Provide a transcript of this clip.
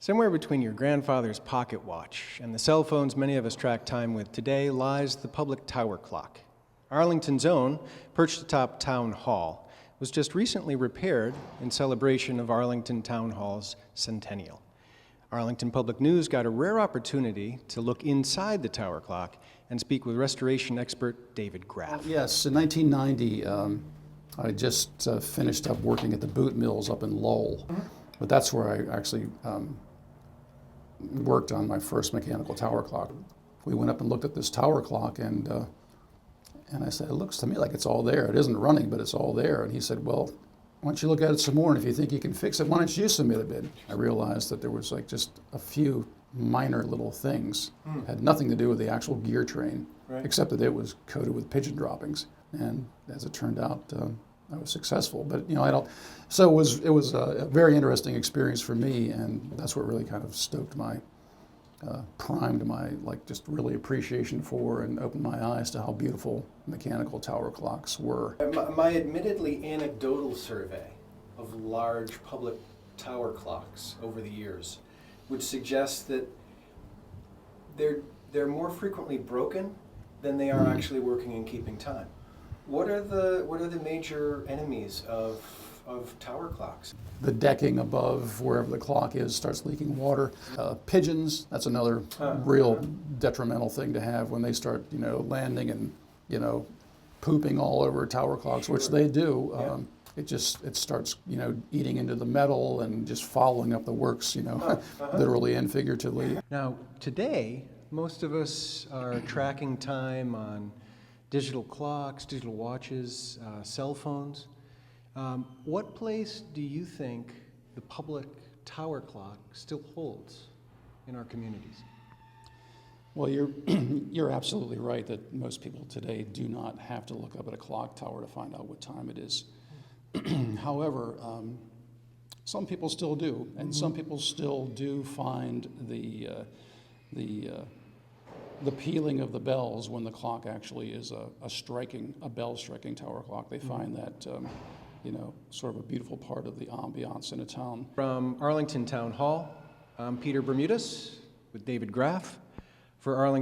Somewhere between your grandfather's pocket watch and the cell phones many of us track time with today lies the public tower clock. Arlington's own, perched atop Town Hall, was just recently repaired in celebration of Arlington Town Hall's centennial. Arlington Public News got a rare opportunity to look inside the tower clock and speak with restoration expert David Graf. Yes, in 1990, I just finished up working at the boot mills up in Lowell, but that's where I actually worked on my first mechanical tower clock. We went up and looked at this tower clock, and I said, it looks to me like it's all there. It isn't running, but it's all there. And he said, well, why don't you look at it some more, and if you think you can fix it, why don't you submit a bid? I realized that there was like just a few minor little things. Had nothing to do with the actual gear train, except that it was coated with pigeon droppings. And as it turned out, I was successful. But so it was a very interesting experience for me, and that's what really kind of stoked my, primed my just really appreciation for and opened my eyes to how beautiful mechanical tower clocks were. My admittedly anecdotal survey of large public tower clocks over the years would suggest that they're more frequently broken than they are actually working and keeping time. What are the major enemies of tower clocks? The decking above wherever the clock is starts leaking water. Pigeons, that's another real detrimental thing to have when they start, landing and, pooping all over tower clocks, which they do. It starts, eating into the metal and just following up the works, literally and figuratively. Now, today, most of us are tracking time on digital clocks, digital watches, cell phones. What place do you think the public tower clock still holds in our communities? Well, you're absolutely right that most people today do not have to look up at a clock tower to find out what time it is. However, some people still do, and some people still do find the pealing of the bells when the clock actually is a bell striking tower clock. They find that sort of a beautiful part of the ambiance in a town. From Arlington Town Hall, I'm Peter Bermudes with David Graf for Arlington